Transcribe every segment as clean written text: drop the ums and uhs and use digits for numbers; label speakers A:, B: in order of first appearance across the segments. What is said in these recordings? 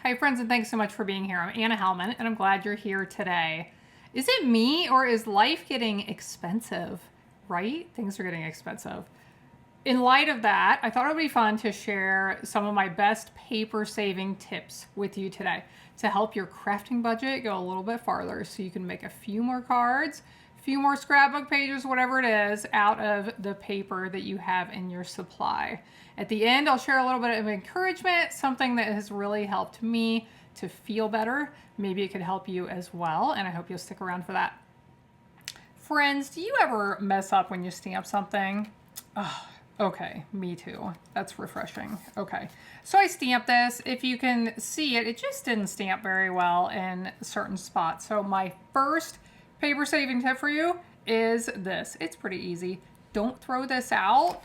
A: Hi friends, and thanks so much for being here. I'm Anna Helman and I'm glad you're here today. Is it me or is life getting expensive, right? Things are getting expensive. In light of that, I thought it would be fun to share some of my best paper saving tips with you today to help your crafting budget go a little bit farther so you can make a few more cards, a few more scrapbook pages, whatever it is, out of the paper that you have in your supply. At the end, I'll share a little bit of encouragement, something that has really helped me to feel better. Maybe it could help you as well, and I hope you'll stick around for that. Friends, do you ever mess up when you stamp something? Oh, okay, me too. That's refreshing. Okay, so I stamped this. If you can see it, it just didn't stamp very well in certain spots. So my first paper saving tip for you is this. It's pretty easy. Don't throw this out.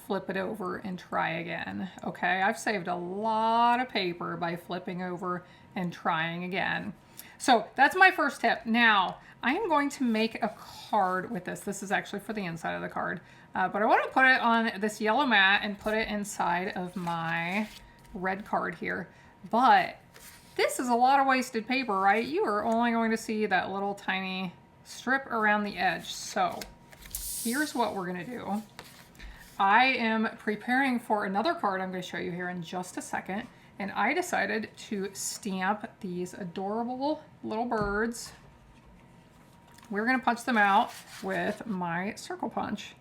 A: Flip it over and try again. Okay, I've saved a lot of paper by flipping over and trying again. So that's my first tip. Now, I am going to make a card with this. This is actually for the inside of the card. But I want to put it on this yellow mat and put it inside of my red card here. But this is a lot of wasted paper, right? You are only going to see that little tiny strip around the edge. So here's what we're going to do. I am preparing for another card I'm going to show you here in just a second. And I decided to stamp these adorable little birds. We're going to punch them out with my circle punch.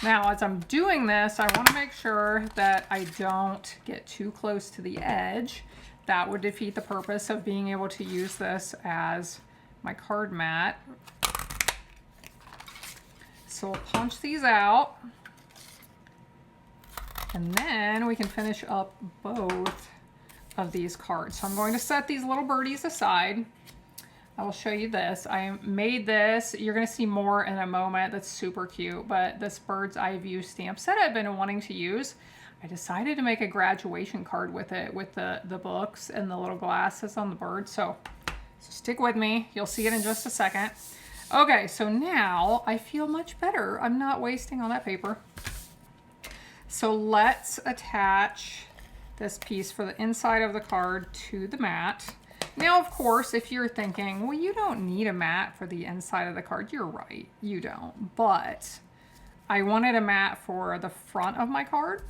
A: Now, as I'm doing this, I want to make sure that I don't get too close to the edge. That would defeat the purpose of being able to use this as my card mat. So we'll punch these out. And then we can finish up both of these cards. So I'm going to set these little birdies aside. I will show you this. I made this. You're going to see more in a moment. That's super cute. But this bird's eye view stamp set I've been wanting to use. I decided to make a graduation card with it, with the books and the little glasses on the bird. So stick with me. You'll see it in just a second. Okay, so now I feel much better. I'm not wasting all that paper. So let's attach this piece for the inside of the card to the mat. Now, of course, if you're thinking, well, you don't need a mat for the inside of the card, you're right, you don't. But I wanted a mat for the front of my card,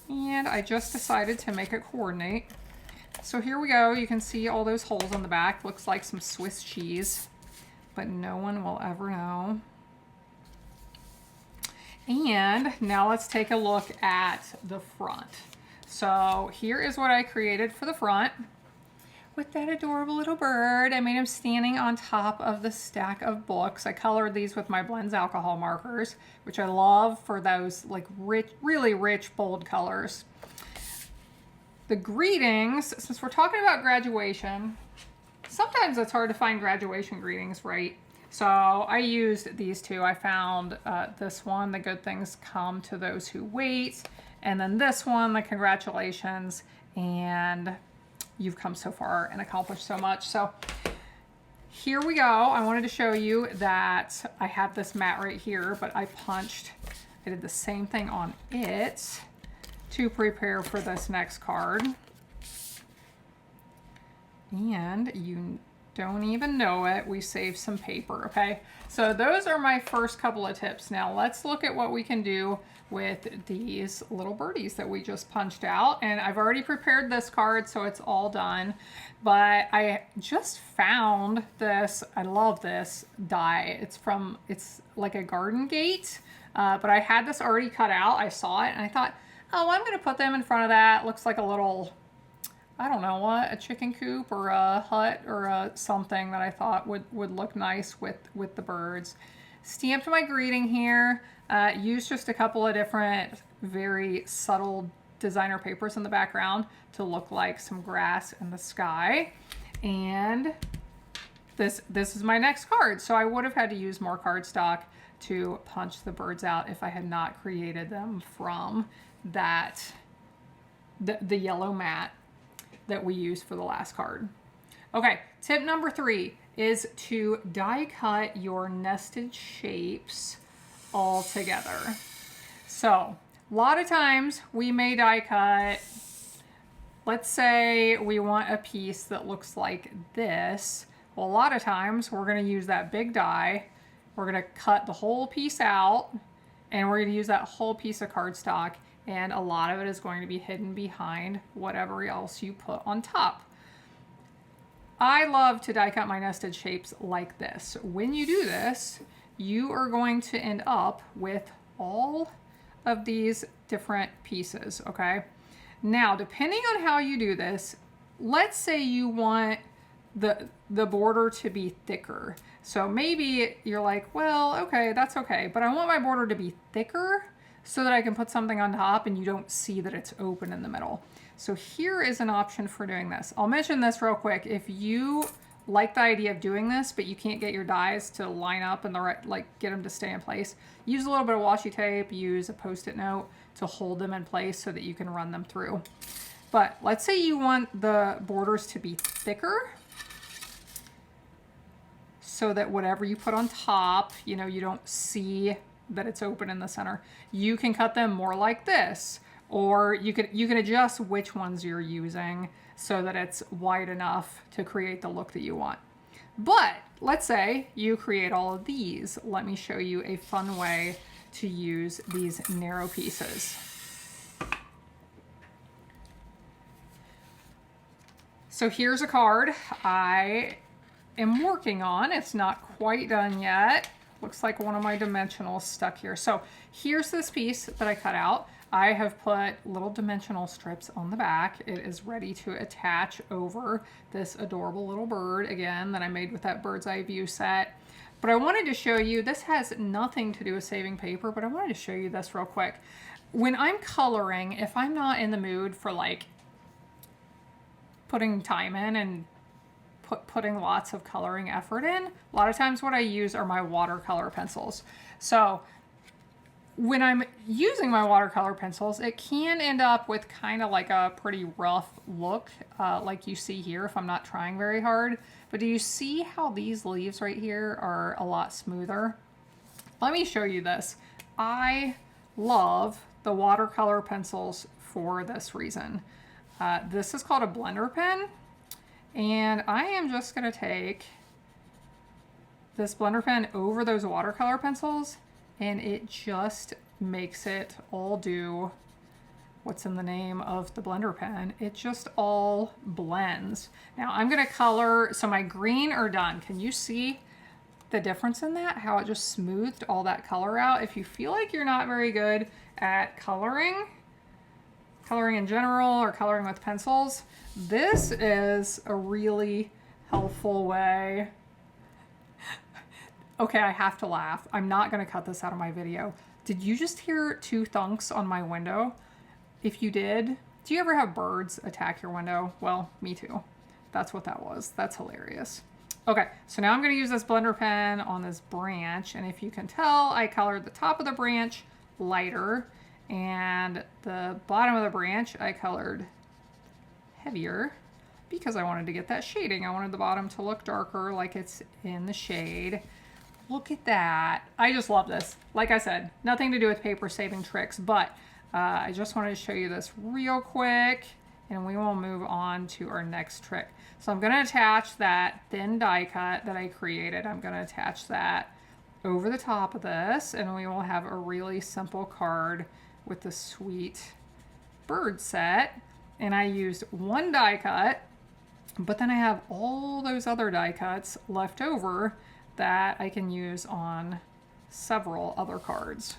A: and I just decided to make it coordinate. So here we go. You can see all those holes on the back. Looks like some Swiss cheese, but no one will ever know. And now let's take a look at the front. So here is what I created for the front with that adorable little bird. I made him standing on top of the stack of books. I colored these with my Blends alcohol markers, which I love for those like rich, really rich, bold colors. The greetings, since we're talking about graduation, sometimes it's hard to find graduation greetings, right? So I used these two. I found this one, the good things come to those who wait. And then this one, the congratulations, and you've come so far and accomplished so much. So here we go. I wanted to show you that I have this mat right here, but I did the same thing on it to prepare for this next card. And you don't even know it, we saved some paper, okay? So those are my first couple of tips. Now let's look at what we can do with these little birdies that we just punched out. And I've already prepared this card, so it's all done. But I just found this, I love this die. It's like a garden gate, but I had this already cut out. I saw it and I thought, oh, I'm gonna put them in front of that. Looks like a little, I don't know what, a chicken coop or a hut or something that I thought would look nice with the birds. Stamped my greeting here. Used just a couple of different very subtle designer papers in the background to look like some grass in the sky. And this is my next card. So I would have had to use more cardstock to punch the birds out if I had not created them from that the yellow mat that we used for the last card. Okay, tip number 3 is to die cut your nested shapes all together. So a lot of times we may die cut let's say we want a piece that looks like this. Well, a lot of times we're going to use that big die. We're going to cut the whole piece out, and we're going to use that whole piece of cardstock, and a lot of it is going to be hidden behind whatever else you put on top. I love to die cut my nested shapes like this. When you do this, you are going to end up with all of these different pieces, okay? Now, depending on how you do this, let's say you want the border to be thicker. So maybe you're like, well, okay, that's okay, but I want my border to be thicker so that I can put something on top and you don't see that it's open in the middle. So here is an option for doing this. I'll mention this real quick. If you like the idea of doing this, but you can't get your dies to line up and get them to stay in place, use a little bit of washi tape, use a Post-it note to hold them in place so that you can run them through. But let's say you want the borders to be thicker so that whatever you put on top, you know, you don't see that it's open in the center. You can cut them more like this, or you can adjust which ones you're using so that it's wide enough to create the look that you want. But let's say you create all of these. Let me show you a fun way to use these narrow pieces. So here's a card I am working on. It's not quite done yet. Looks like one of my dimensionals stuck here. So here's this piece that I cut out. I have put little dimensional strips on the back. It is ready to attach over this adorable little bird, again, that I made with that bird's eye view set. But I wanted to show you, this has nothing to do with saving paper, but I wanted to show you this real quick. When I'm coloring, if I'm not in the mood for like putting time in and putting lots of coloring effort in, a lot of times what I use are my watercolor pencils. So when I'm using my watercolor pencils, it can end up with kind of like a pretty rough look, like you see here if I'm not trying very hard. But do you see how these leaves right here are a lot smoother? Let me show you this. I love the watercolor pencils for this reason. This is called a blender pen, and I am just going to take this blender pen over those watercolor pencils, and it just makes it all do what's in the name of the blender pen. It just all blends. Now I'm going to color, so my green are done. Can you see the difference in that? How it just smoothed all that color out? If you feel like you're not very good at coloring in general or coloring with pencils, this is a really helpful way. Okay, I have to laugh. I'm not going to cut this out of my video. Did you just hear 2 thunks on my window? If you did, do you ever have birds attack your window? Well, me too. That's what that was. That's hilarious. Okay, so now I'm going to use this blender pen on this branch, and if you can tell, I colored the top of the branch lighter, and the bottom of the branch I colored heavier because I wanted to get that shading. I wanted the bottom to look darker, like it's in the shade. Look at that. I just love this. Like I said, nothing to do with paper saving tricks, but I just wanted to show you this real quick, and we will move on to our next trick. So I'm going to attach that thin die cut that I created. I'm going to attach that over the top of this, and we will have a really simple card with the sweet bird set. And I used 1 die cut, but then I have all those other die cuts left over that I can use on several other cards.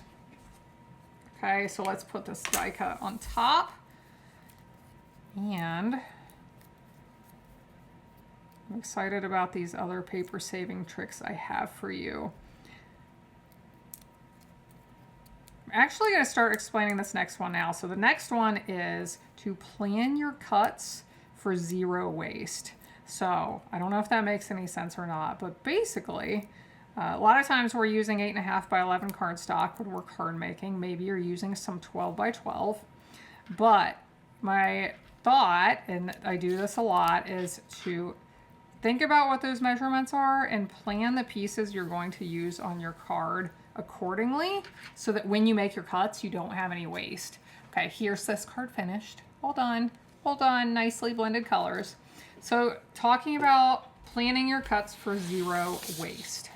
A: Okay, so let's put this die cut on top, and I'm excited about these other paper saving tricks I have for you. I'm actually going to start explaining this next one now. So the next one is to plan your cuts for 0 waste. So I don't know if that makes any sense or not, but basically, a lot of times we're using 8.5 by 11 cardstock when we're card making. Maybe you're using some 12 by 12. But my thought, and I do this a lot, is to think about what those measurements are and plan the pieces you're going to use on your card accordingly so that when you make your cuts, you don't have any waste. Okay, here's this card finished. All done. Well done, nicely blended colors. So talking about planning your cuts for zero waste.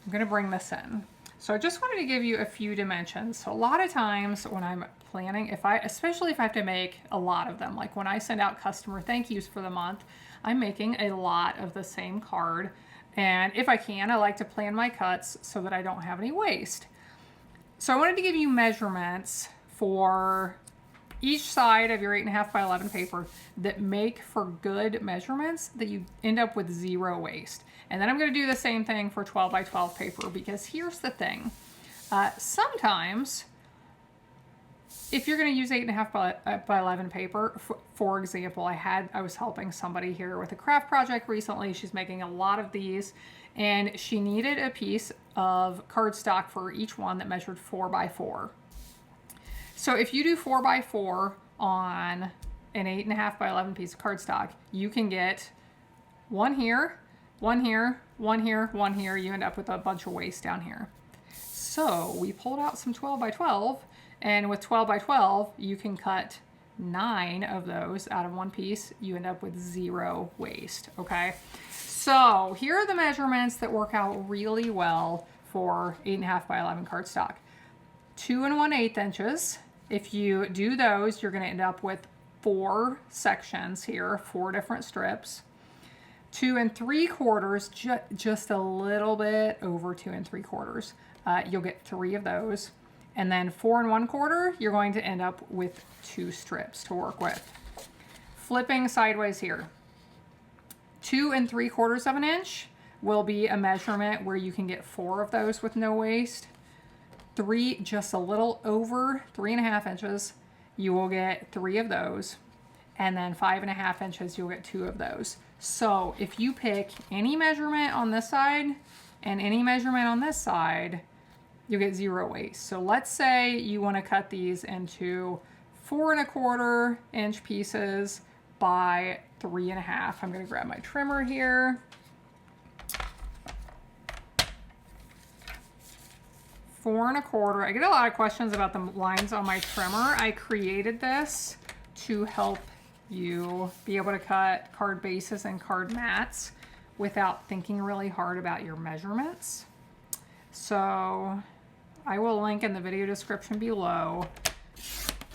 A: I'm gonna bring this in. So I just wanted to give you a few dimensions. So a lot of times when I'm planning, especially if I have to make a lot of them, like when I send out customer thank yous for the month, I'm making a lot of the same card. And if I can, I like to plan my cuts so that I don't have any waste. So I wanted to give you measurements for each side of your 8.5 by 11 paper that make for good measurements that you end up with zero waste. And then I'm going to do the same thing for 12 by 12 paper, because here's the thing. Sometimes if you're going to use 8.5 by 11 paper, for example, I was helping somebody here with a craft project recently. She's making a lot of these, and she needed a piece of cardstock for each one that measured 4 by 4. So if you do 4 by 4 on an 8.5 by 11 piece of cardstock, you can get one here, one here, one here, one here. You end up with a bunch of waste down here. So we pulled out some 12 by 12, and with 12 by 12, you can cut 9 of those out of one piece. You end up with zero waste, okay? So here are the measurements that work out really well for 8.5 by 11 cardstock. 2 1/8 inches. If you do those, you're going to end up with 4 sections here, 4 different strips. 2 3/4, just a little bit over 2 3/4. You'll get 3 of those. And then 4 1/4, you're going to end up with 2 strips to work with. Flipping sideways here. 2 3/4 of an inch will be a measurement where you can get 4 of those with no waste. 3, just a little over 3.5 inches, you will get 3 of those. And then 5.5 inches, you'll get 2 of those. So if you pick any measurement on this side and any measurement on this side, you'll get zero waste. So let's say you want to cut these into 4 1/4 inch pieces by 3.5. I'm going to grab my trimmer here. 4 1/4. I get a lot of questions about the lines on my trimmer. I created this to help you be able to cut card bases and card mats without thinking really hard about your measurements. So I will link in the video description below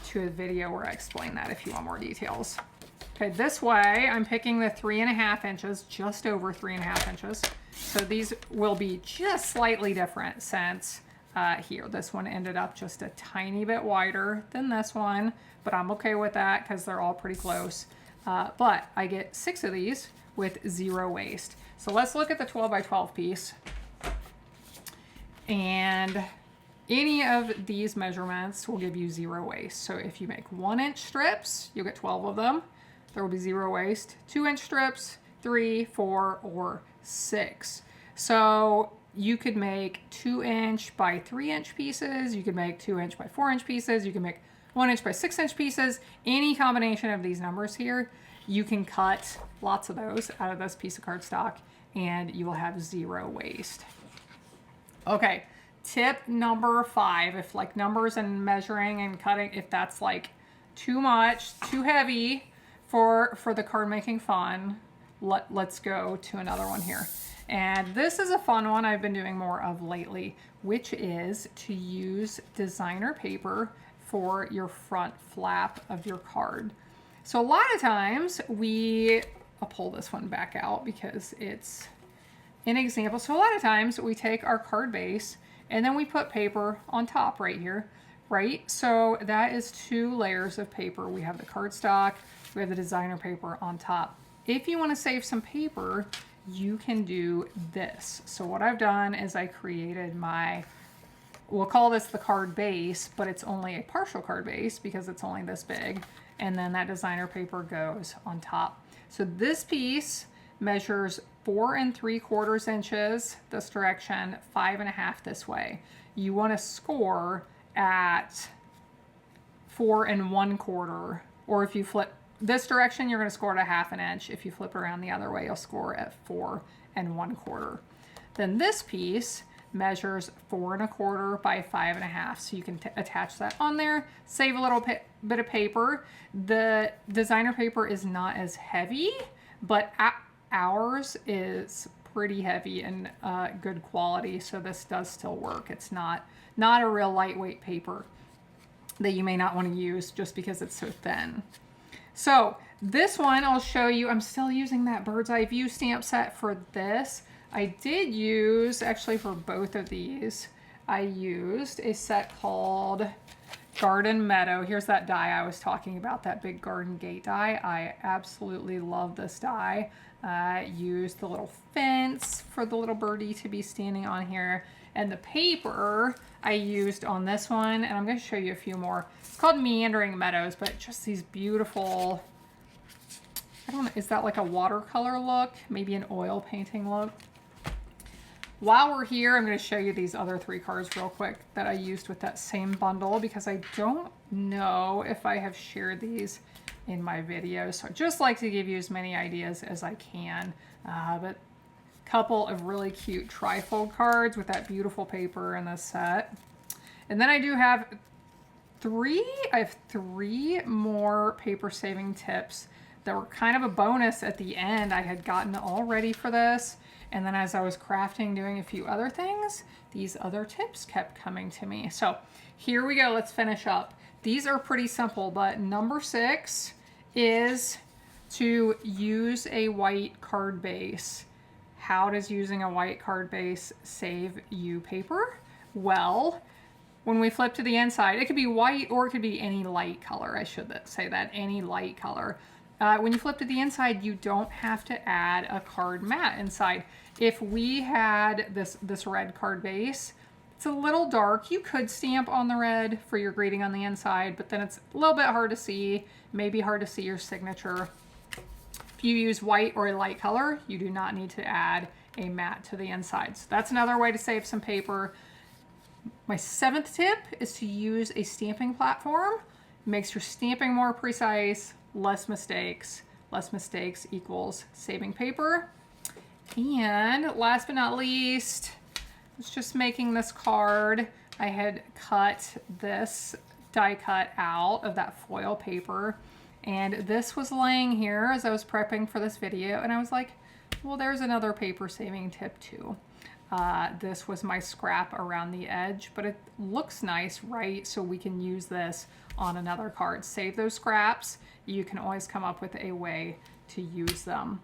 A: to a video where I explain that if you want more details. Okay, this way I'm picking the 3.5 inches, just over 3.5 inches. So these will be just slightly different since here, this one ended up just a tiny bit wider than this one, but I'm okay with that because they're all pretty close. But I get 6 of these with zero waste. So let's look at the 12 by 12 piece. And any of these measurements will give you zero waste. So if you make 1 inch strips, you'll get 12 of them. There will be zero waste. 2 inch strips, 3, 4, or 6. So you could make 2 inch by 3 inch pieces. You could make 2 inch by 4 inch pieces. You can make 1 inch by 6 inch pieces. Any combination of these numbers here, you can cut lots of those out of this piece of cardstock and you will have zero waste. Okay, tip number 5, if like numbers and measuring and cutting, if that's like too much, too heavy for the card making fun, let's go to another one here. And this is a fun one I've been doing more of lately, which is to use designer paper for your front flap of your card. So a lot of times I'll pull this one back out because it's an example. So a lot of times we take our card base and then we put paper on top right here, right? So that is 2 layers of paper. We have the cardstock, we have the designer paper on top. If you want to save some paper, you can do this. So what I've done is I created we'll call this the card base, but it's only a partial card base because it's only this big. And then that designer paper goes on top. So this piece measures 4 3/4 inches this direction, 5.5 this way. You want to score at 4 1/4, or if you flip this direction, you're going to score at 1/2 inch. If you flip around the other way, you'll score at 4 1/4. Then this piece measures 4 1/4 by 5.5. So you can attach that on there, save a little bit of paper. The designer paper is not as heavy, but ours is pretty heavy and good quality, so this does still work. It's not a real lightweight paper that you may not want to use just because it's so thin. So this one I'll show you. I'm still using that bird's eye view stamp set for this. I did use, actually for both of these, I used a set called Garden Meadow. Here's that die I was talking about, that big garden gate die. I absolutely love this die. Used the little fence for the little birdie to be standing on here. And the paper I used on this one, and I'm going to show you a few more. It's called Meandering Meadows, but just these beautiful, I don't know, is that like a watercolor look? Maybe an oil painting look? While we're here, I'm going to show you these other 3 cards real quick that I used with that same bundle, because I don't know if I have shared these in my videos. So I just like to give you as many ideas as I can. But a couple of really cute trifold cards with that beautiful paper in this set. And then I do have I have 3 more paper saving tips that were kind of a bonus at the end. I had gotten all ready for this. And then as I was crafting, doing a few other things, these other tips kept coming to me. So here we go. Let's finish up. These are pretty simple, but number 6 is to use a white card base. How does using a white card base save you paper? Well, when we flip to the inside, it could be white or it could be any light color. I should say that, any light color. When you flip to the inside, you don't have to add a card mat inside. If we had this red card base, it's a little dark. You could stamp on the red for your greeting on the inside, but then it's a little bit hard to see, maybe hard to see your signature. If you use white or a light color, you do not need to add a mat to the inside. So that's another way to save some paper. My 7th tip is to use a stamping platform. It makes your stamping more precise, less mistakes. Less mistakes equals saving paper. And last but not least, I was just making this card. I had cut this die cut out of that foil paper, and this was laying here as I was prepping for this video, and I was like, well, there's another paper saving tip too. This was my scrap around the edge, but it looks nice, right? So we can use this on another card. Save those scraps. You can always come up with a way to use them.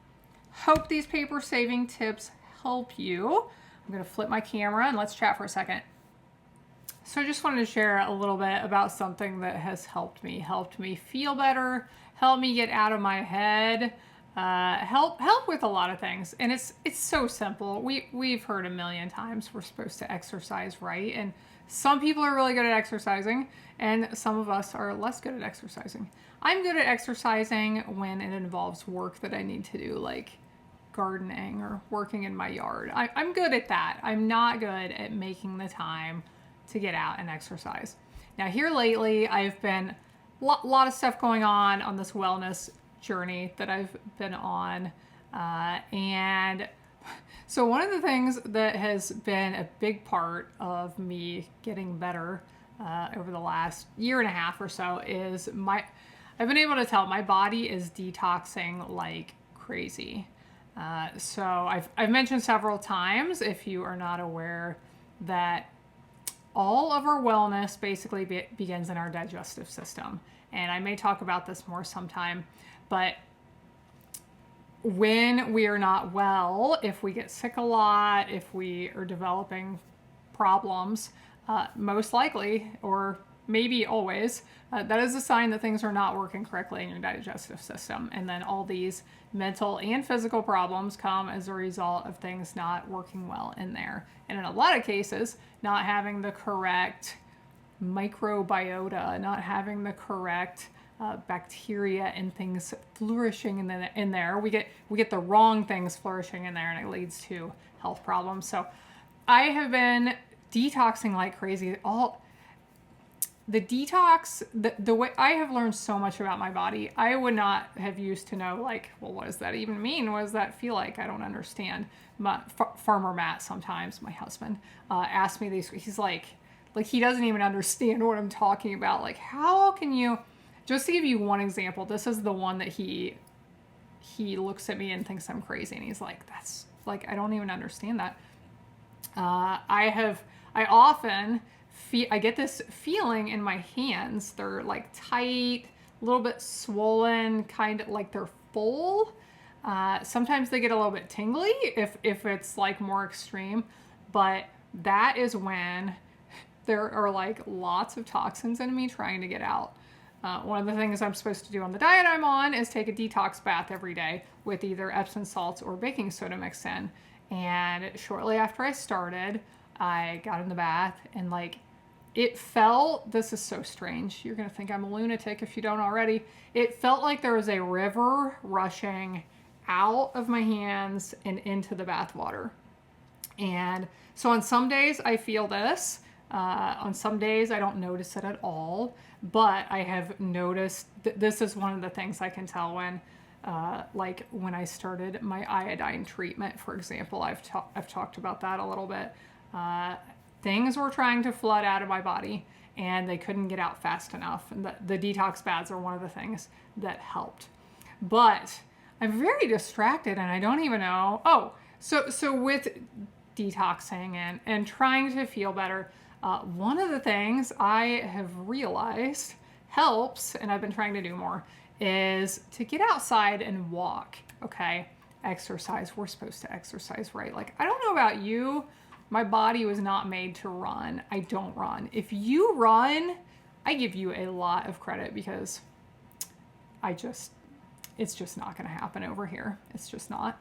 A: Hope these paper saving tips help you. I'm going to flip my camera and let's chat for a second. So I just wanted to share a little bit about something that has helped me feel better, helped me get out of my head, help with a lot of things. And it's so simple. We've heard a million times we're supposed to exercise, right? And some people are really good at exercising, and some of us are less good at exercising. I'm good at exercising when it involves work that I need to do, like gardening or working in my yard. I'm good at that. I'm not good at making the time to get out and exercise. Now here lately, I've been a lot of stuff going on this wellness journey that I've been on. And so one of the things that has been a big part of me getting better over the last year and a half or so is I've been able to tell my body is detoxing like crazy. So I've mentioned several times, if you are not aware, that all of our wellness basically begins in our digestive system. And I may talk about this more sometime, but when we are not well, if we get sick a lot, if we are developing problems, most likely, or maybe always, that is a sign that things are not working correctly in your digestive system. And then all these mental and physical problems come as a result of things not working well in there. And in a lot of cases, not having the correct microbiota, not having the correct bacteria and things flourishing in there. We get the wrong things flourishing in there, and it leads to health problems. So I have been detoxing like crazy. The detox, the way I have learned so much about my body. I would not have used to know, like, well, what does that even mean? What does that feel like? I don't understand. Farmer Matt, sometimes, my husband, asks me these. He's like he doesn't even understand what I'm talking about. Like, how can you Just to give you one example, this is the one that he looks at me and thinks I'm crazy, and he's like, that's like, I don't even understand that. I often I get this feeling in my hands. They're like tight, a little bit swollen, kind of like they're full. Sometimes they get a little bit tingly if it's like more extreme, but that is when there are like lots of toxins in me trying to get out. One of the things I'm supposed to do on the diet I'm on is take a detox bath every day with either Epsom salts or baking soda mixed in. And shortly after I started, I got in the bath and like it felt, this is so strange. You're going to think I'm a lunatic if you don't already. It felt like there was a river rushing out of my hands and into the bath water. And so on some days I feel this. On some days I don't notice it at all. But I have noticed this is one of the things I can tell when, like when I started my iodine treatment, for example. I've talked about that a little bit. Things were trying to flood out of my body and they couldn't get out fast enough. And the detox baths are one of the things that helped. But I'm very distracted and I don't even know. Oh, so with detoxing and trying to feel better, one of the things I have realized helps, and I've been trying to do more, is to get outside and walk. Okay, exercise. We're supposed to exercise, right? Like, I don't know about you. My body was not made to run. I don't run. If you run, I give you a lot of credit because it's just not going to happen over here. It's just not.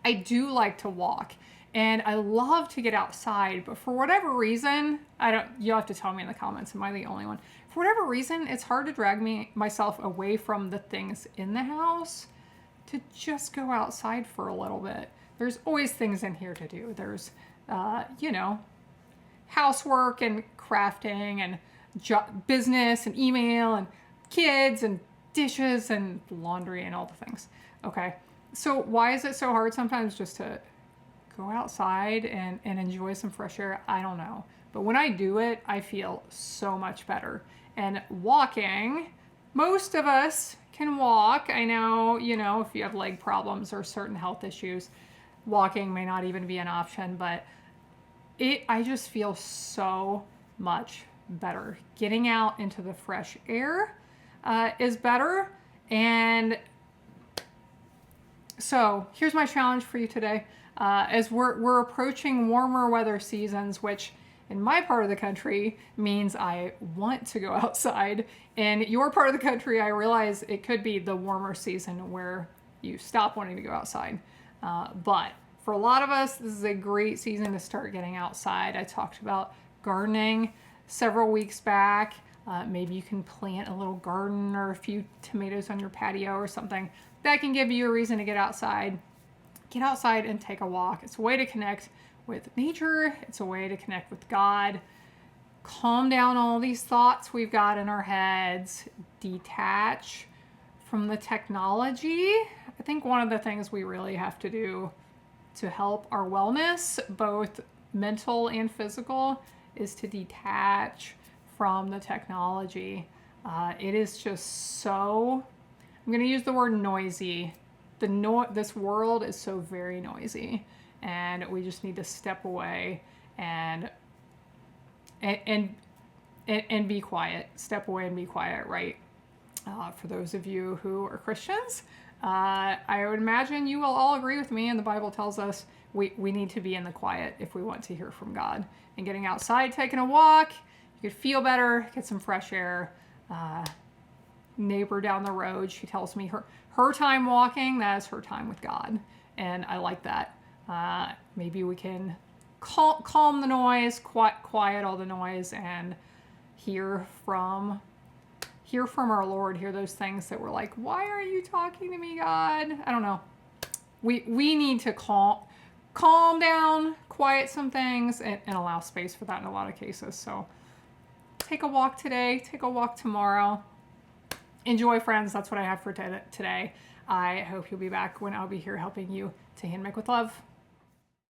A: I do like to walk and I love to get outside, but for whatever reason, you'll have to tell me in the comments, am I the only one? For whatever reason, it's hard to drag myself away from the things in the house to just go outside for a little bit. There's always things in here to do. There's, housework and crafting and business and email and kids and dishes and laundry and all the things. Okay. So why is it so hard sometimes just to go outside and enjoy some fresh air? I don't know. But when I do it, I feel so much better. And walking, most of us can walk. I know, if you have leg problems or certain health issues, walking may not even be an option, but I just feel so much better. Getting out into the fresh air is better. And so here's my challenge for you today. As we're approaching warmer weather seasons, which in my part of the country means I want to go outside. In your part of the country, I realize it could be the warmer season where you stop wanting to go outside. But for a lot of us, this is a great season to start getting outside. I talked about gardening several weeks back. Maybe you can plant a little garden or a few tomatoes on your patio or something. That can give you a reason to get outside. Get outside and take a walk. It's a way to connect with nature. It's a way to connect with God. Calm down all these thoughts we've got in our heads. Detach from the technology. I think one of the things we really have to do to help our wellness, both mental and physical, is to detach from the technology. It is just so, I'm going to use the word noisy. This world is so very noisy, and we just need to step away and be quiet. Step away and be quiet, right? For those of you who are Christians, I would imagine you will all agree with me, and the Bible tells us we need to be in the quiet if we want to hear from God. And getting outside, taking a walk, you could feel better, get some fresh air. Neighbor down the road, she tells me her time walking, that is her time with God. And I like that. Maybe we can calm the noise, quiet all the noise, and hear from our Lord, hear those things that we're like, why are you talking to me, God? I don't know. We need to calm down, quiet some things, and allow space for that in a lot of cases. So take a walk today, take a walk tomorrow. Enjoy, friends. That's what I have for today. I hope you'll be back when I'll be here helping you to hand make with love.